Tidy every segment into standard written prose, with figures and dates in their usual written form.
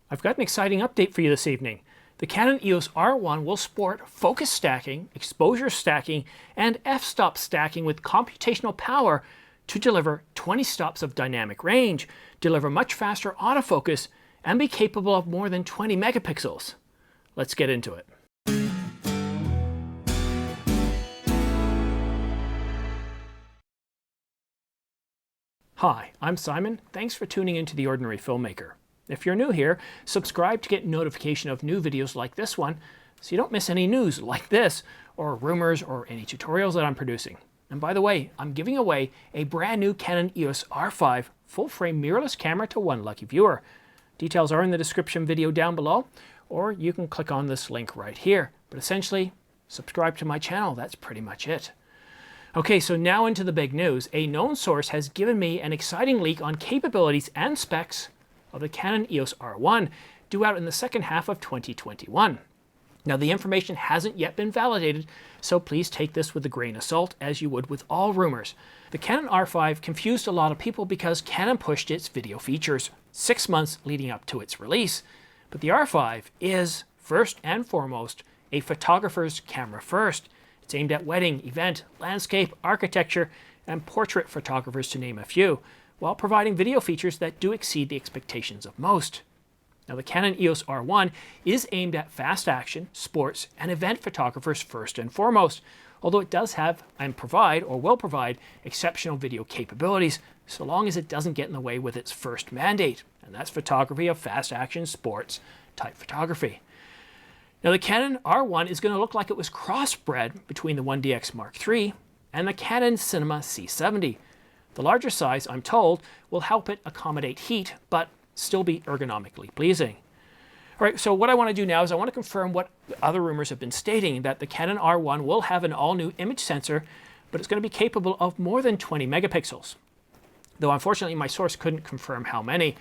I've got an exciting update for you this evening. The Canon EOS R1 will sport focus stacking, exposure stacking, and f-stop stacking with computational power to deliver 20 stops of dynamic range, deliver much faster autofocus, and be capable of more than 20 megapixels. Let's get into it. Hi, I'm Simon. Thanks for tuning into The Ordinary Filmmaker. If you're new here, subscribe to get notification of new videos like this one so you don't miss any news like this, or rumors, or any tutorials that I'm producing. And by the way, I'm giving away a brand new Canon EOS R5 full-frame mirrorless camera to one lucky viewer. Details are in the description video down below, or you can click on this link right here. But essentially, subscribe to my channel. That's pretty much it. Okay, so now into the big news. A known source has given me an exciting leak on capabilities and specs of the Canon EOS R1 due out in the second half of 2021. Now, the information hasn't yet been validated, so please take this with a grain of salt, as you would with all rumors. The Canon R5 confused a lot of people because Canon pushed its video features 6 months leading up to its release. But the R5 is, first and foremost, a photographer's camera first. It's aimed at wedding, event, landscape, architecture, and portrait photographers, to name a few, while providing video features that do exceed the expectations of most. Now, the Canon EOS R1 is aimed at fast action, sports, and event photographers first and foremost, although it does have and provide, or will provide, exceptional video capabilities, so long as it doesn't get in the way with its first mandate, and that's photography of fast action, sports type photography. Now, the Canon R1 is going to look like it was crossbred between the 1DX Mark III and the Canon Cinema C70. The larger size, I'm told, will help it accommodate heat, but still be ergonomically pleasing. All right, so what I want to do now is I want to confirm what other rumors have been stating, that the Canon R1 will have an all-new image sensor, but it's going to be capable of more than 20 megapixels. Though unfortunately my source couldn't confirm how many.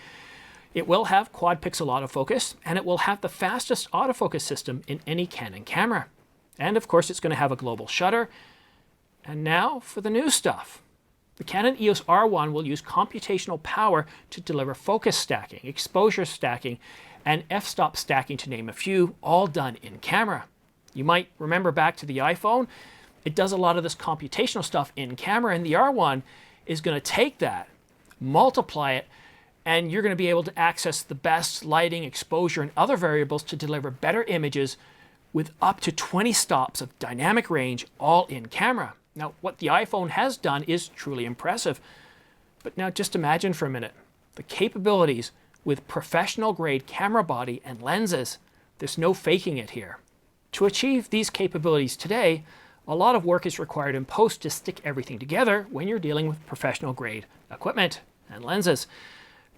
It will have quad-pixel autofocus, and it will have the fastest autofocus system in any Canon camera. And of course it's going to have a global shutter. And now for the new stuff. The Canon EOS R1 will use computational power to deliver focus stacking, exposure stacking, and f-stop stacking, to name a few, all done in camera. You might remember back to the iPhone. It does a lot of this computational stuff in camera, and the R1 is going to take that, multiply it, and you're going to be able to access the best lighting, exposure, and other variables to deliver better images with up to 20 stops of dynamic range, all in camera. Now, what the iPhone has done is truly impressive. But now just imagine for a minute the capabilities with professional-grade camera body and lenses. There's no faking it here. To achieve these capabilities today, a lot of work is required in post to stick everything together when you're dealing with professional-grade equipment and lenses.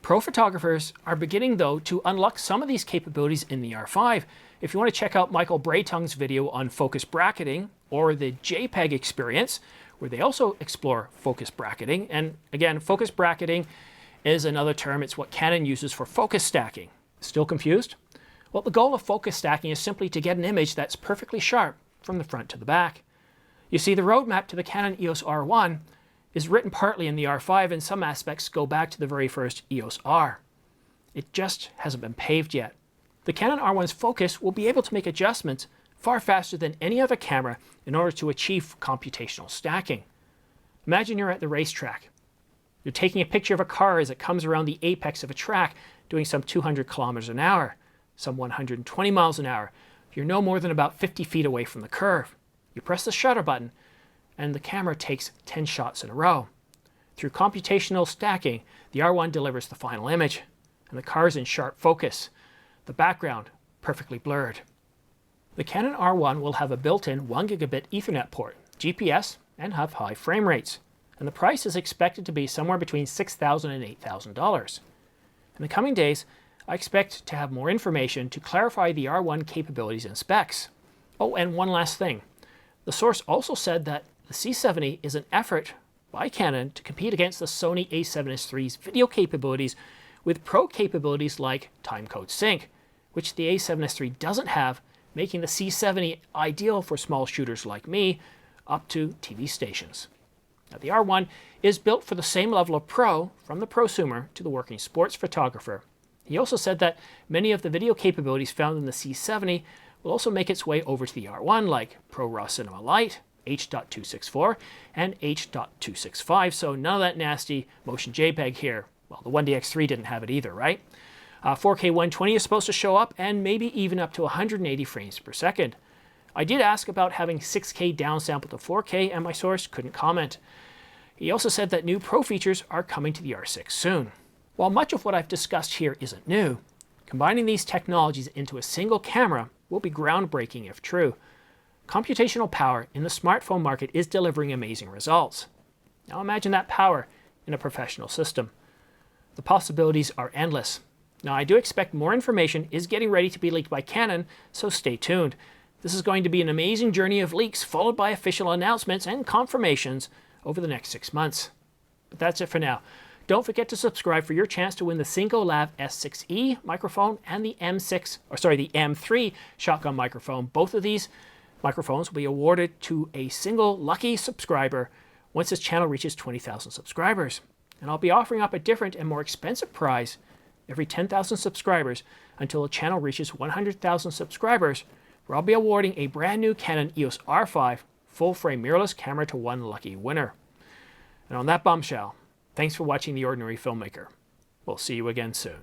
Pro photographers are beginning, though, to unlock some of these capabilities in the R5. If you want to check out Michael Braytung's video on focus bracketing, or the JPEG experience, where they also explore focus bracketing. And again, focus bracketing is another term. It's what Canon uses for focus stacking. Still confused? Well, the goal of focus stacking is simply to get an image that's perfectly sharp from the front to the back. You see, the roadmap to the Canon EOS R1 is written partly in the R5, and some aspects go back to the very first EOS R. It just hasn't been paved yet. The Canon R1's focus will be able to make adjustments far faster than any other camera in order to achieve computational stacking. Imagine you're at the racetrack. You're taking a picture of a car as it comes around the apex of a track doing some 200 kilometers an hour, some 120 miles an hour. You're no more than about 50 feet away from the curve. You press the shutter button, and the camera takes 10 shots in a row. Through computational stacking, the R1 delivers the final image, and the car is in sharp focus, the background perfectly blurred. The Canon R1 will have a built-in 1 gigabit Ethernet port, GPS, and have high frame rates, and the price is expected to be somewhere between $6,000 and $8,000. In the coming days, I expect to have more information to clarify the R1 capabilities and specs. Oh, and one last thing. The source also said that the C70 is an effort by Canon to compete against the Sony a7S III's video capabilities with pro capabilities like timecode sync, which the a7S III doesn't have, making the C70 ideal for small shooters like me up to TV stations. Now, the R1 is built for the same level of pro, from the prosumer to the working sports photographer. He also said that many of the video capabilities found in the C70 will also make its way over to the R1, like ProRAW Cinema Lite, H.264, and H.265, so none of that nasty motion JPEG here. Well, the 1DX3 didn't have it either, right? 4K 120 is supposed to show up, and maybe even up to 180 frames per second. I did ask about having 6K downsample to 4K, and my source couldn't comment. He also said that new Pro features are coming to the R6 soon. While much of what I've discussed here isn't new, combining these technologies into a single camera will be groundbreaking if true. Computational power in the smartphone market is delivering amazing results. Now imagine that power in a professional system. The possibilities are endless. Now I do expect more information is getting ready to be leaked by Canon, so stay tuned. This is going to be an amazing journey of leaks followed by official announcements and confirmations over the next 6 months. But that's it for now. Don't forget to subscribe for your chance to win the Singolab S6E microphone and the M3 shotgun microphone. Both of these microphones will be awarded to a single lucky subscriber once this channel reaches 20,000 subscribers. And I'll be offering up a different and more expensive prize every 10,000 subscribers until the channel reaches 100,000 subscribers, where I'll be awarding a brand new Canon EOS R5 full-frame mirrorless camera to one lucky winner. And on that bombshell, thanks for watching The Ordinary Filmmaker. We'll see you again soon.